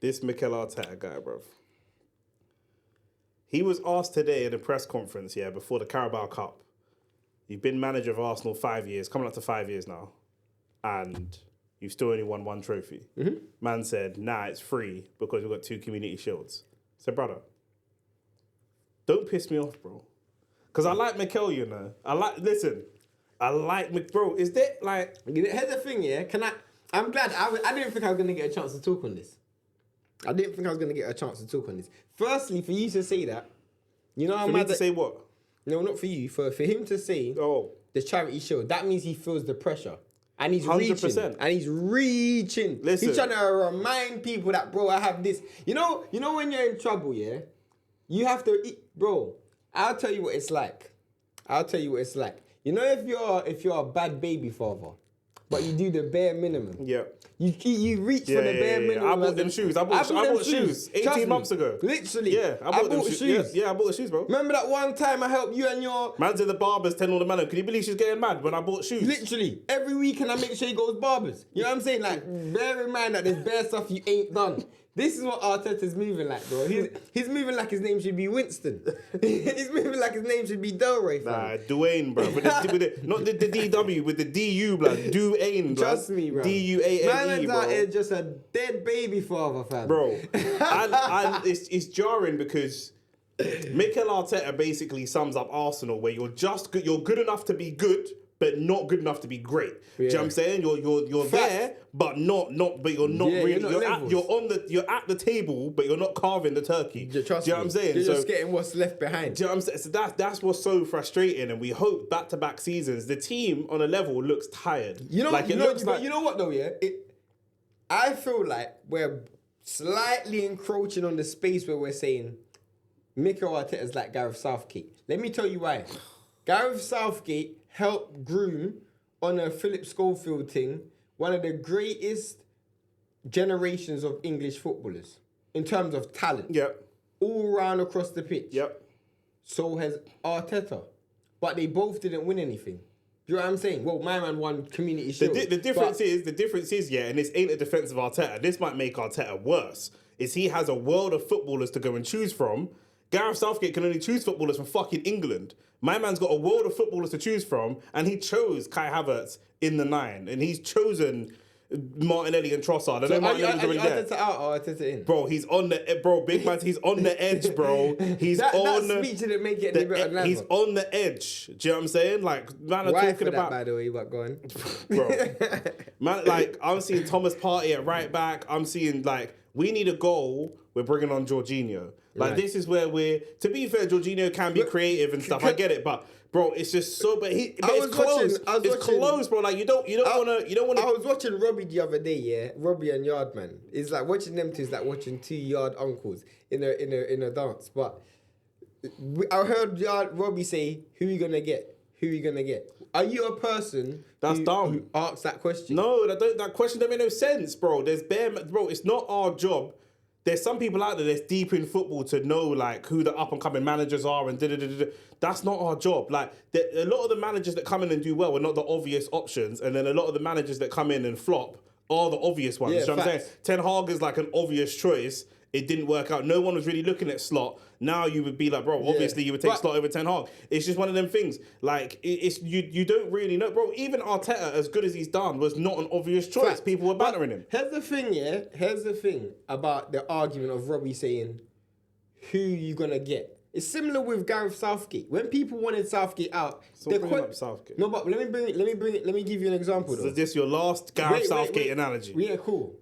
This Mikel Arteta guy, bruv. He was asked today in a press conference, before the Carabao Cup. You've been manager of Arsenal 5 years, coming up to 5 years now, and you've still only won one trophy. Mm-hmm. Man said, nah, it's free because we've got 2 community shields. I said, brother, don't piss me off, bro. Because I like Mikel, you know. Bro, is there, like... Here's the thing, yeah? I'm glad, I didn't think I was going to get a chance to talk on this. Firstly, for you to say that, you know how for me to say what? No, not for you. For him to say the charity shield, that means he feels the pressure. And he's 100%. reaching. Listen. He's trying to remind people that, bro, I have this. You know when you're in trouble, yeah? You have to eat, bro. I'll tell you what it's like. You know if you're a bad baby father, but you do the bare minimum. Yeah. You reach for the bare minimum. I bought them shoes. I bought shoes 18 months ago. Literally. Yeah, I bought them shoes. Yeah, I bought the shoes, bro. Remember that one time I helped you and your... Man's in the barbers telling all the man, can you believe she's getting mad when I bought shoes? Literally. Every weekend I make sure he goes barbers. You know what I'm saying? Like, bear in mind that there's bare stuff you ain't done. This is what Arteta's moving like, bro. He's moving like his name should be Winston. He's moving like his name should be Delray, fam. Nah, Duane, bro. Not the DW, with the DU, blood. Duane, blood. Trust me, bro. DUANE, Man's bro. out here just a dead baby father, fam. Bro. and it's jarring because Mikel Arteta basically sums up Arsenal where you're good enough to be good, but not good enough to be great. Do you know what I'm saying? You're there, but you're not really. You're at the table, but you're not carving the turkey. Do you know what I'm saying? You're just getting what's left behind. Do you know what I'm saying? So that's what's so frustrating, and we hope back-to-back seasons the team on a level looks tired. You know what though? Yeah, I feel like we're slightly encroaching on the space where we're saying Mikel Arteta's like Gareth Southgate. Let me tell you why. Gareth Southgate helped groom on a Philip Schofield thing one of the greatest generations of English footballers in terms of talent. Yep. All round across the pitch. Yep. So has Arteta. But they both didn't win anything. Do you know what I'm saying? Well, my man won Community Shield. The difference is, and this ain't a defense of Arteta, this might make Arteta worse, is he has a world of footballers to go and choose from. Gareth Southgate can only choose footballers from fucking England. My man's got a world of footballers to choose from, and he chose Kai Havertz in the 9, and he's chosen Martinelli and Trossard. I know Martinelli's already there. Arteta out or Arteta in? Bro, he's on the big man. He's on the edge, bro. He's that speech didn't make it any better than he's on the edge. Do you know what I'm saying? Like, man, I'm talking about. By the way, what going? Bro, man, like I'm seeing Thomas Partey at right back. I'm seeing we need a goal. We're bringing on Jorginho. This is where to be fair, Jorginho can be creative and stuff. I get it, but bro, it's just so. But it's close. It's close, bro. Like you don't want to. I was watching Robbie the other day. Yeah, Robbie and Yardman. It's like watching them two is like watching 2 yard uncles in a dance. But I heard Robbie say, "Who are you gonna get? Who are you gonna get?" Are you a person who asks that question? No, that question don't make no sense, bro. Bro, it's not our job. There's some people out there that's deep in football to know who the up and coming managers are and That's not our job. A lot of the managers that come in and do well are not the obvious options, and then a lot of the managers that come in and flop are the obvious ones. Yeah, you know what I'm saying? Ten Hag is an obvious choice. It didn't work out. No one was really looking at Slot. Now you would be like, bro, obviously you would take Slot over Ten Hag. It's just one of them things. You don't really know. Bro, even Arteta, as good as he's done, was not an obvious choice. Fact. People were battering him. Here's the thing, yeah? Here's the thing about the argument of Robbie saying, who you going to get? It's similar with Gareth Southgate. When people wanted Southgate out, Southgate. No, but let me give you an example. So is this your last Gareth Southgate analogy? Yeah, cool.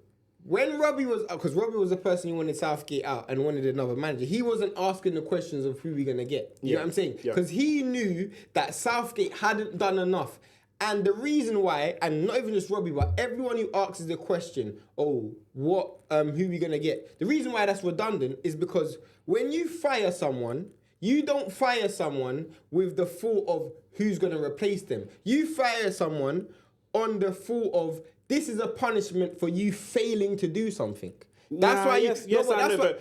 When Robbie was, because Robbie was the person who wanted Southgate out and wanted another manager, he wasn't asking the questions of who we're going to get. You know what I'm saying? Because he knew that Southgate hadn't done enough. And the reason why, and not even just Robbie, but everyone who asks the question, who we going to get? The reason why that's redundant is because when you fire someone, you don't fire someone with the thought of who's going to replace them. You fire someone on the thought of, this is a punishment for you failing to do something. That's why you. Yes, I know, but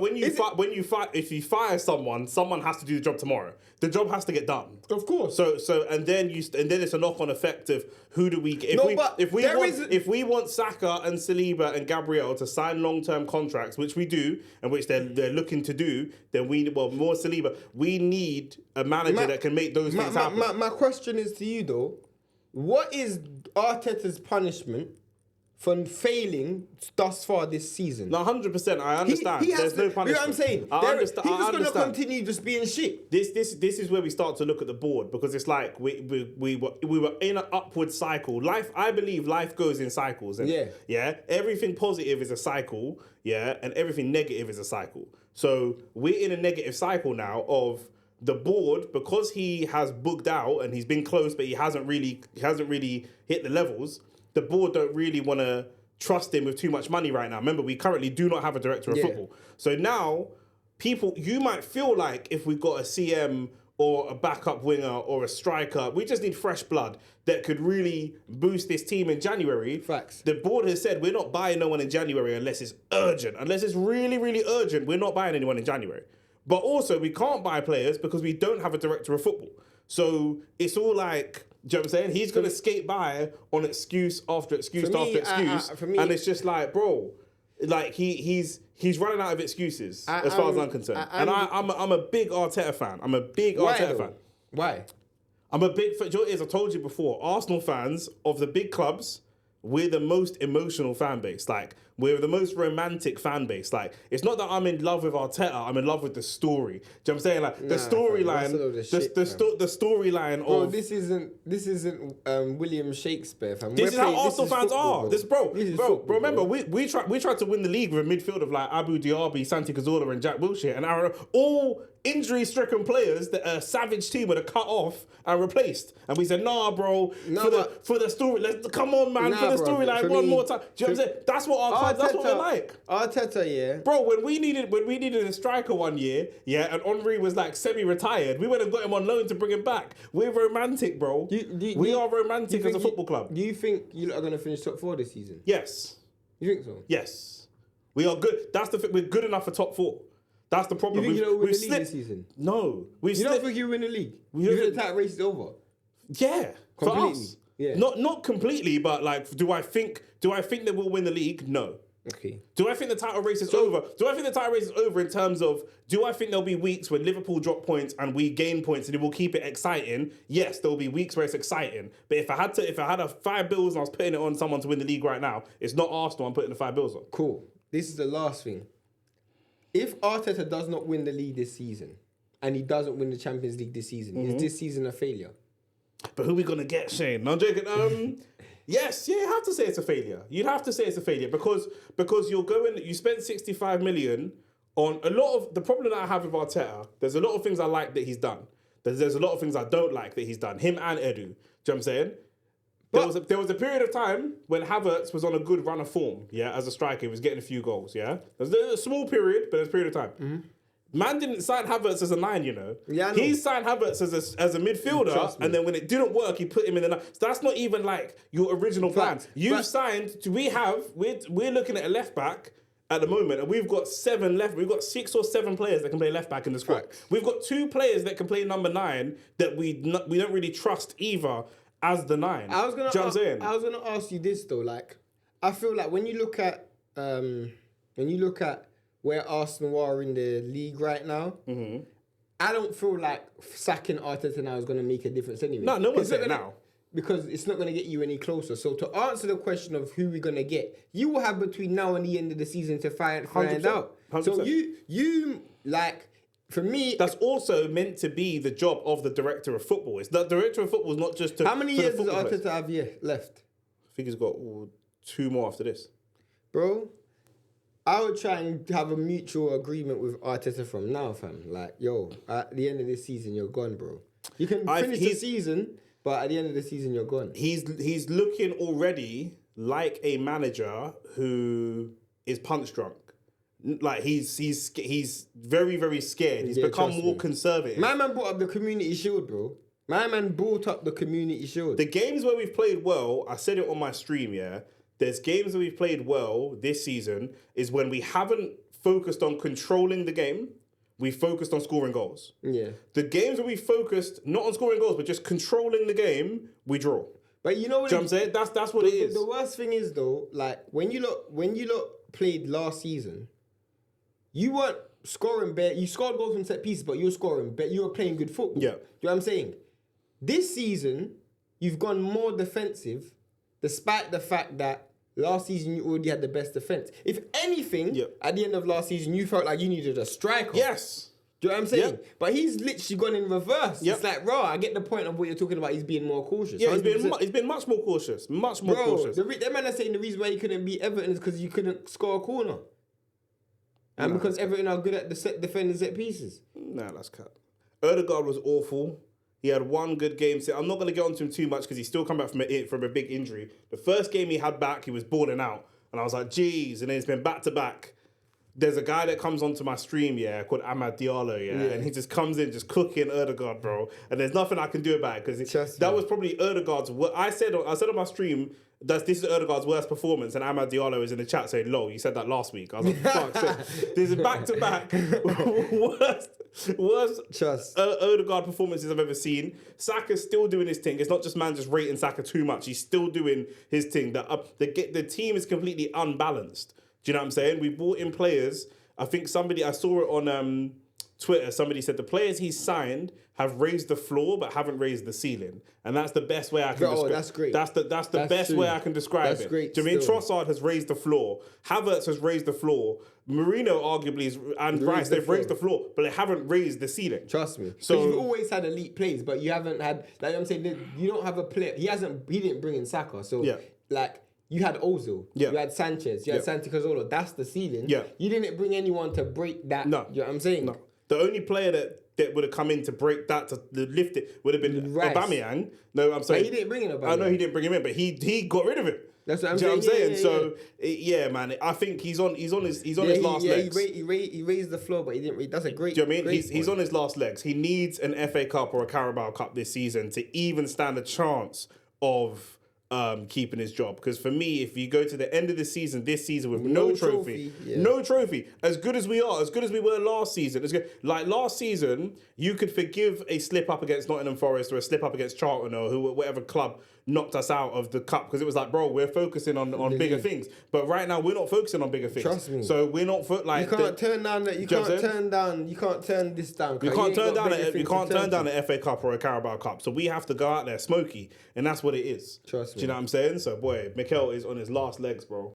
when you fire, if you fire someone, someone has to do the job tomorrow. The job has to get done. Of course. So and then it's a knock-on effect of who do we get. If we want Saka and Saliba and Gabriel to sign long-term contracts, which we do, and which they're looking to do, then more Saliba. We need a manager that can make those things happen. My question is to you though, what is Arteta's punishment for failing thus far this season? No, 100%. I understand. There's no punishment. You know what I'm saying? He's just going to continue just being shit. This is where we start to look at the board, because it's like we were in an upward cycle. I believe life goes in cycles. And yeah. Everything positive is a cycle. Yeah, and everything negative is a cycle. So we're in a negative cycle now of the board, because he has booked out and he's been close, but he hasn't really hit the levels. The board don't really want to trust him with too much money right now. Remember, we currently do not have a director of football. So now, you might feel like if we've got a CM or a backup winger or a striker, we just need fresh blood that could really boost this team in January. Facts. The board has said we're not buying no one in January unless it's urgent. Unless it's really, really urgent, we're not buying anyone in January. But also, we can't buy players because we don't have a director of football. So it's all like... Do you know what I'm saying? He's going to skate by on excuse after excuse after excuse. And it's just like, bro, like he's running out of excuses as far as I'm concerned. And I'm a big Arteta fan. I'm a big Arteta fan. Why? I'm a big fan. As I told you before, Arsenal fans of the big clubs, we're the most emotional fan base. Like, we're the most romantic fan base. Like, it's not that I'm in love with Arteta, I'm in love with the story. Do you know what I'm saying? Like, the storyline, the storyline of... Bro, this isn't William Shakespeare, fam. This is how Arsenal fans are. Bro, remember, bro. we tried to win the league with a midfield of like Abu Diaby, Santi Cazorla and Jack Wilshere and Aaron, all injury-stricken players that a savage team would have cut off and replaced. And we said, nah, bro, for the story, come on, man, for the storyline one more time. Do you know what I'm saying? That's what our clubs, that's what we're like. Arteta, yeah. Bro, when we needed a striker one year, yeah, and Henry was like semi-retired, we went and got him on loan to bring him back. We're romantic, bro. We are romantic as a football club. Do you think you lot are going to finish top 4 this season? Yes. You think so? Yes. We are good. That's the thing. We're good enough for top 4. That's the problem. You think you'll win the league this season? No. You don't think you'll win the league? You think the title race is over? Yeah. Completely. For us. Yeah. Not completely, but like, do I think that we'll win the league? No. Okay. Do I think the title race is over? Do I think the title race is over in terms of, do I think there'll be weeks when Liverpool drop points and we gain points and it will keep it exciting? Yes, there'll be weeks where it's exciting. But if I had a 5 bills and I was putting it on someone to win the league right now, it's not Arsenal I'm putting the 5 bills on. Cool. This is the last thing. If Arteta does not win the league this season and he doesn't win the Champions League this season, is this season a failure? But who are we going to get, Shane? No, I'm joking. Yes, you have to say it's a failure. You'd have to say it's a failure because you spent 65 million on a lot of... The problem that I have with Arteta, there's a lot of things I like that he's done. There's a lot of things I don't like that he's done. Him and Edu. Do you know what I'm saying? There was a period of time when Havertz was on a good run of form, yeah, as a striker. He was getting a few goals, yeah? There's a small period, but there's a period of time. Mm-hmm. Man didn't sign Havertz as a 9, you know. Yeah, I know. He signed Havertz as a midfielder, and then when it didn't work, he put him in the 9. So that's not even like your original plan. We're looking at a left back at the moment, and we've got 7 left. We've got 6 or 7 players that can play left back in the squad. Facts. We've got 2 players that can play number 9 that we don't really trust either as the 9. I was gonna ask you this though. Like, I feel like when you look at where Arsenal are in the league right now, I don't feel like sacking Arteta now is going to make a difference anyway. No one's saying now. Because it's not going to get you any closer. So to answer the question of who we're going to get, you will have between now and the end of the season to find out. 100%. So you like... For me, that's also meant to be the job of the director of football. It's the director of football is not just to... How many years does Arteta have left? I think he's got 2 more after this. Bro, I would try and have a mutual agreement with Arteta from now, fam. Like, yo, at the end of this season, you're gone, bro. You can finish the season, but at the end of the season, you're gone. He's looking already like a manager who is punch drunk. Like, he's very, very scared. He's become more conservative. My man brought up the Community Shield, bro. My man brought up the Community Shield. The games where we've played well, I said it on my stream, yeah. there's games that we've played well this season is when we haven't focused on controlling the game. We focused on scoring goals. Yeah. The games where we focused not on scoring goals, but just controlling the game, we draw. But you know what, I'm saying? That's what it is. The worst thing is though, like when you look played last season, you weren't scoring bare. You scored goals from set pieces, but you were scoring. But you were playing good football. Yeah. Do you know what I'm saying? This season, you've gone more defensive, despite the fact that last season you already had the best defense. If anything, at the end of last season, you felt like you needed a striker. Yes. Do you know what I'm saying? Yep. But he's literally gone in reverse. Yep. It's like, I get the point of what you're talking about. He's being more cautious. Yeah, he's been much more cautious. Much more cautious. The man are saying the reason why he couldn't beat Everton is because you couldn't score a corner. And because Everton are good at defending set pieces. Nah, that's cut. Odegaard was awful. He had one good game. I'm not going to get onto him too much because he's still come back from a big injury. The first game he had back, he was balling out. And I was like, geez. And then it's been back-to-back. There's a guy that comes onto my stream, called Amad Diallo, and he just comes in, just cooking Odegaard, bro. And there's nothing I can do about it because that was probably Odegaard's. I said on my stream that this is Odegaard's worst performance, and Amad Diallo is in the chat saying, "Lol, you said that last week." I was like, "Fuck." So this is back-to-back worst Odegaard performances I've ever seen. Saka's still doing his thing. It's not just man just rating Saka too much. He's still doing his thing. The team is completely unbalanced. Do you know what I'm saying? We brought in players. I think I saw it on Twitter. Somebody said the players he's signed have raised the floor but haven't raised the ceiling. And that's the best way I can describe it. That's great. That's the best way I can describe it. Great. Do you mean Trossard has raised the floor? Havertz has raised the floor. Marino arguably and Rice, they've raised the floor, but they haven't raised the ceiling. Trust me. So you've always had elite plays, but you haven't had, like I'm saying, you don't have a player. He didn't bring in Saka. So you had Ozil, you had Sanchez, you had Santi Cazorla. That's the ceiling. Yeah. You didn't bring anyone to break that. No. You know what I'm saying? No. The only player that would have come in to break that, to lift it, would have been Rice. Aubameyang. No, I'm saying. But he didn't bring in Aubameyang. I know he didn't bring him in, but he got rid of him. That's what I'm saying. Yeah. So, man, I think he's on his last legs. He raised the floor, but he didn't. That's a great. Do you know what I mean? He's point. on his last legs. He needs an FA Cup or a Carabao Cup this season to even stand a chance of keeping his job. Because for me, if you go to the end of the season, this season with no trophy, as good as we are, as good as we were last season, like last season, you could forgive a slip up against Nottingham Forest or a slip up against Charlton or whatever club knocked us out of the cup, because it was like, bro, we're focusing on bigger things. But right now, we're not focusing on bigger things. Trust me. So we're not like you can't turn down that. You can't turn this down. You can't turn down an FA Cup or a Carabao Cup. So we have to go out there smoky, and that's what it is. Trust me. Do you know what I'm saying? So boy, Mikel is on his last legs, bro.